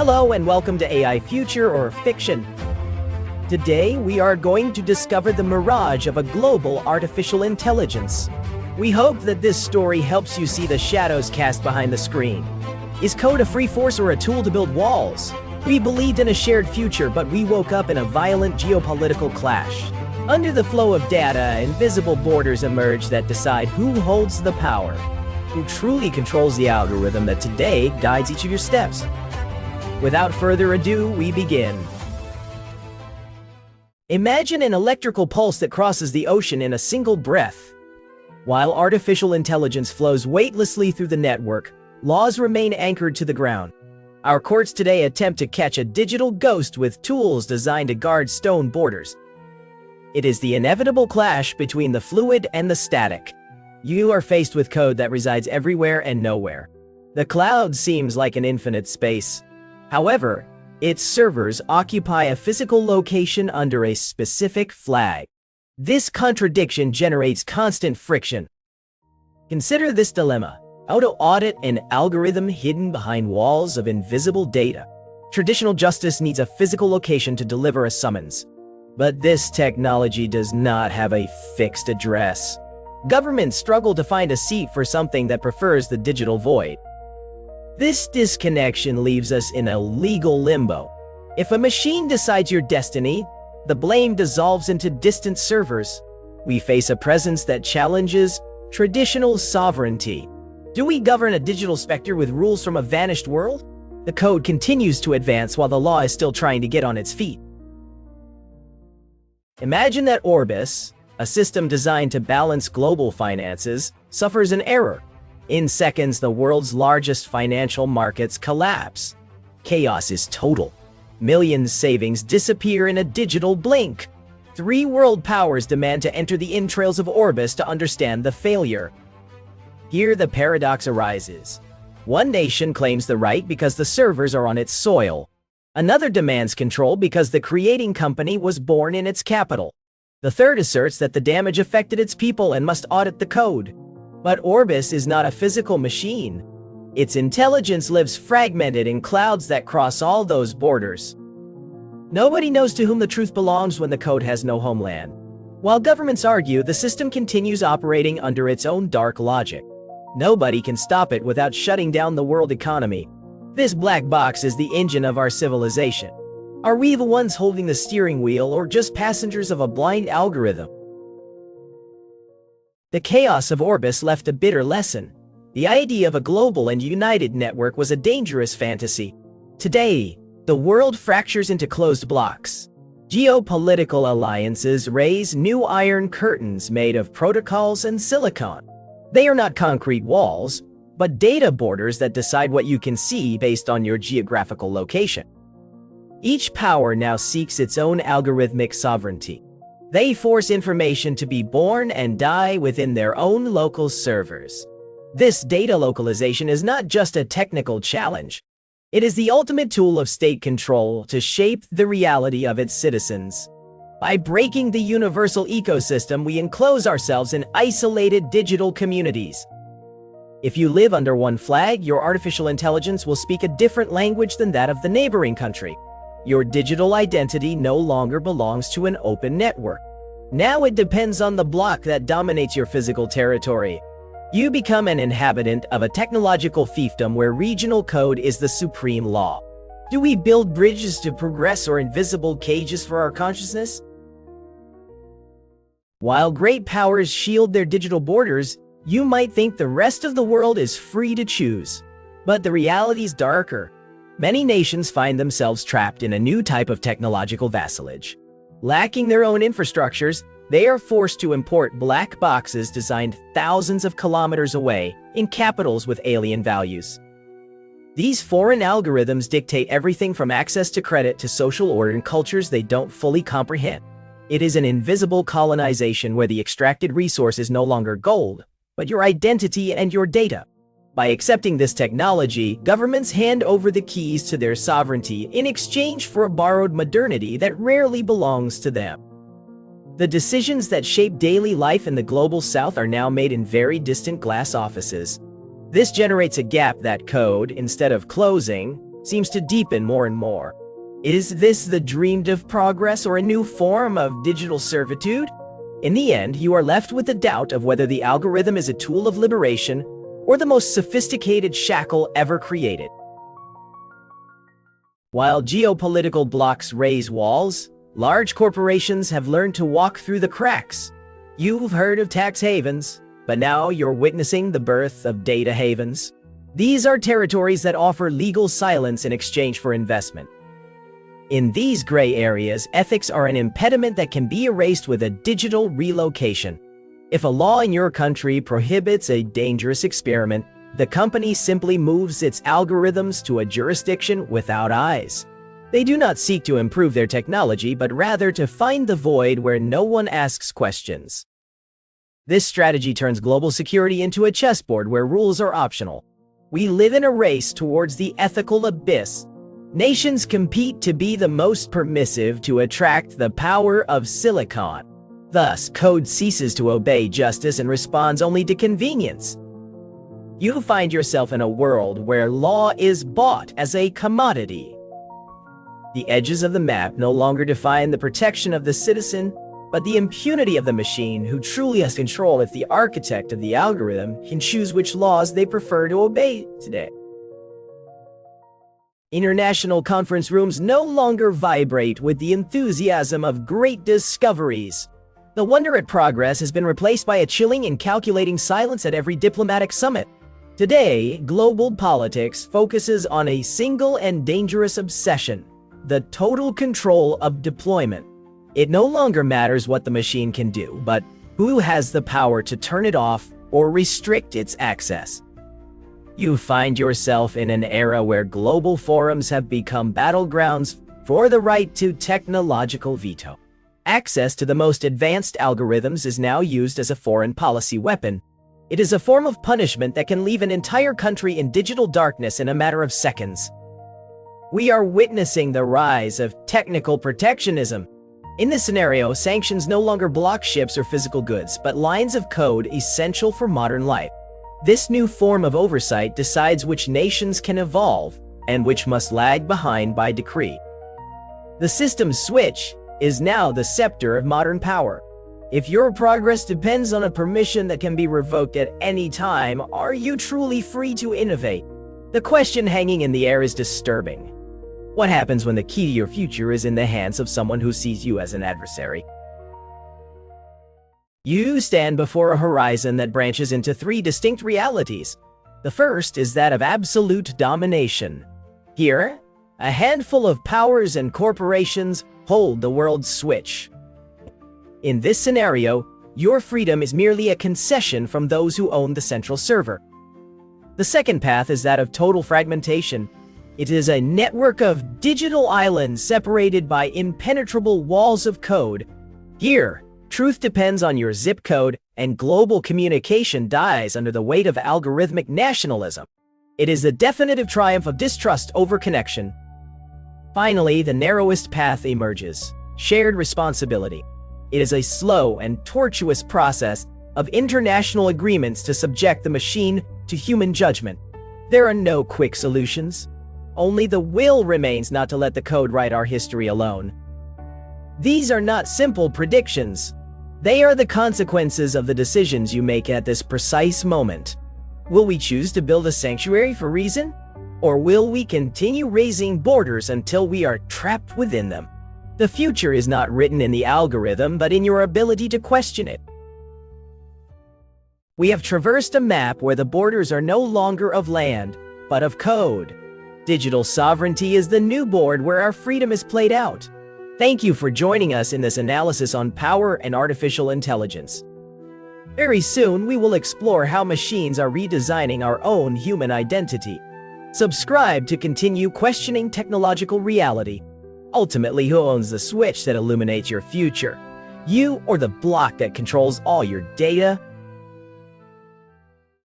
Hello and welcome to AI Future or Fiction. Today we are going to discover the mirage of a global artificial intelligence. We hope that this story helps you see the shadows cast behind the screen. Is code a free force or a tool to build walls? We believed in a shared future, but we woke up in a violent geopolitical clash. Under the flow of data, invisible borders emerge that decide who holds the power, who truly controls the algorithm that today guides each of your steps. Without further ado, we begin. Imagine an electrical pulse that crosses the ocean in a single breath. While artificial intelligence flows weightlessly through the network, laws remain anchored to the ground. Our courts today attempt to catch a digital ghost with tools designed to guard stone borders. It is the inevitable clash between the fluid and the static. You are faced with code that resides everywhere and nowhere. The cloud seems like an infinite space. However, its servers occupy a physical location under a specific flag. This contradiction generates constant friction. Consider this dilemma: how to audit an algorithm hidden behind walls of invisible data. Traditional justice needs a physical location to deliver a summons. But this technology does not have a fixed address. Governments struggle to find a seat for something that prefers the digital void. This disconnection leaves us in a legal limbo. If a machine decides your destiny, the blame dissolves into distant servers. We face a presence that challenges traditional sovereignty. Do we govern a digital specter with rules from a vanished world? The code continues to advance while the law is still trying to get on its feet. Imagine that Orbis, a system designed to balance global finances, suffers an error. In seconds, the world's largest financial markets collapse. Chaos is total. Millions savings disappear in a digital blink. Three world powers demand to enter the entrails of Orbis to understand the failure. Here the paradox arises. One nation claims the right because the servers are on its soil. Another demands control because the creating company was born in its capital. The third asserts that the damage affected its people and must audit the code. But Orbis is not a physical machine. Its intelligence lives fragmented in clouds that cross all those borders. Nobody knows to whom the truth belongs when the code has no homeland. While governments argue, the system continues operating under its own dark logic. Nobody can stop it without shutting down the world economy. This black box is the engine of our civilization. Are we the ones holding the steering wheel or just passengers of a blind algorithm? The chaos of Orbis left a bitter lesson. The idea of a global and united network was a dangerous fantasy. Today, the world fractures into closed blocks. Geopolitical alliances raise new iron curtains made of protocols and silicon. They are not concrete walls, but data borders that decide what you can see based on your geographical location. Each power now seeks its own algorithmic sovereignty. They force information to be born and die within their own local servers. This data localization is not just a technical challenge. It is the ultimate tool of state control to shape the reality of its citizens. By breaking the universal ecosystem, we enclose ourselves in isolated digital communities. If you live under one flag, your artificial intelligence will speak a different language than that of the neighboring country. Your digital identity no longer belongs to an open network. Now it depends on the block that dominates your physical territory. You become an inhabitant of a technological fiefdom where regional code is the supreme law. Do we build bridges to progress or invisible cages for our consciousness? While great powers shield their digital borders, you might think the rest of the world is free to choose. But the reality is darker. Many nations find themselves trapped in a new type of technological vassalage. Lacking their own infrastructures, they are forced to import black boxes designed thousands of kilometers away in capitals with alien values. These foreign algorithms dictate everything from access to credit to social order in cultures they don't fully comprehend. It is an invisible colonization where the extracted resource is no longer gold, but your identity and your data. By accepting this technology, governments hand over the keys to their sovereignty in exchange for a borrowed modernity that rarely belongs to them. The decisions that shape daily life in the global south are now made in very distant glass offices. This generates a gap that code, instead of closing, seems to deepen more and more. Is this the dreamed of progress or a new form of digital servitude? In the end, you are left with the doubt of whether the algorithm is a tool of liberation or the most sophisticated shackle ever created. While geopolitical blocks raise walls, large corporations have learned to walk through the cracks. You've heard of tax havens, but now you're witnessing the birth of data havens. These are territories that offer legal silence in exchange for investment. In these gray areas, ethics are an impediment that can be erased with a digital relocation. If a law in your country prohibits a dangerous experiment, the company simply moves its algorithms to a jurisdiction without eyes. They do not seek to improve their technology, but rather to find the void where no one asks questions. This strategy turns global security into a chessboard where rules are optional. We live in a race towards the ethical abyss. Nations compete to be the most permissive to attract the power of silicon. Thus, code ceases to obey justice and responds only to convenience. You find yourself in a world where law is bought as a commodity. The edges of the map no longer define the protection of the citizen, but the impunity of the machine, who truly has control if the architect of the algorithm can choose which laws they prefer to obey today. International conference rooms no longer vibrate with the enthusiasm of great discoveries. The wonder at progress has been replaced by a chilling and calculating silence at every diplomatic summit. Today, global politics focuses on a single and dangerous obsession: the total control of deployment. It no longer matters what the machine can do, but who has the power to turn it off or restrict its access. You find yourself in an era where global forums have become battlegrounds for the right to technological veto. Access to the most advanced algorithms is now used as a foreign policy weapon. It is a form of punishment that can leave an entire country in digital darkness in a matter of seconds. We are witnessing the rise of technical protectionism. In this scenario, sanctions no longer block ships or physical goods, but lines of code essential for modern life. This new form of oversight decides which nations can evolve and which must lag behind by decree. The system switch is now the scepter of modern power. If your progress depends on a permission that can be revoked at any time, are you truly free to innovate? The question hanging in the air is disturbing. What happens when the key to your future is in the hands of someone who sees you as an adversary? You stand before a horizon that branches into three distinct realities. The first is that of absolute domination. Here, a handful of powers and corporations hold the world's switch. In this scenario, your freedom is merely a concession from those who own the central server. The second path is that of total fragmentation. It is a network of digital islands separated by impenetrable walls of code. Here, truth depends on your zip code, and global communication dies under the weight of algorithmic nationalism. It is the definitive triumph of distrust over connection. Finally, the narrowest path emerges: shared responsibility. It is a slow and tortuous process of international agreements to subject the machine to human judgment. There are no quick solutions. Only the will remains not to let the code write our history alone. These are not simple predictions. They are the consequences of the decisions you make at this precise moment. Will we choose to build a sanctuary for reason? Or will we continue raising borders until we are trapped within them? The future is not written in the algorithm, but in your ability to question it. We have traversed a map where the borders are no longer of land, but of code. Digital sovereignty is the new board where our freedom is played out. Thank you for joining us in this analysis on power and artificial intelligence. Very soon, we will explore how machines are redesigning our own human identity. Subscribe to continue questioning technological reality. Ultimately, who owns the switch that illuminates your future? You or the block that controls all your data,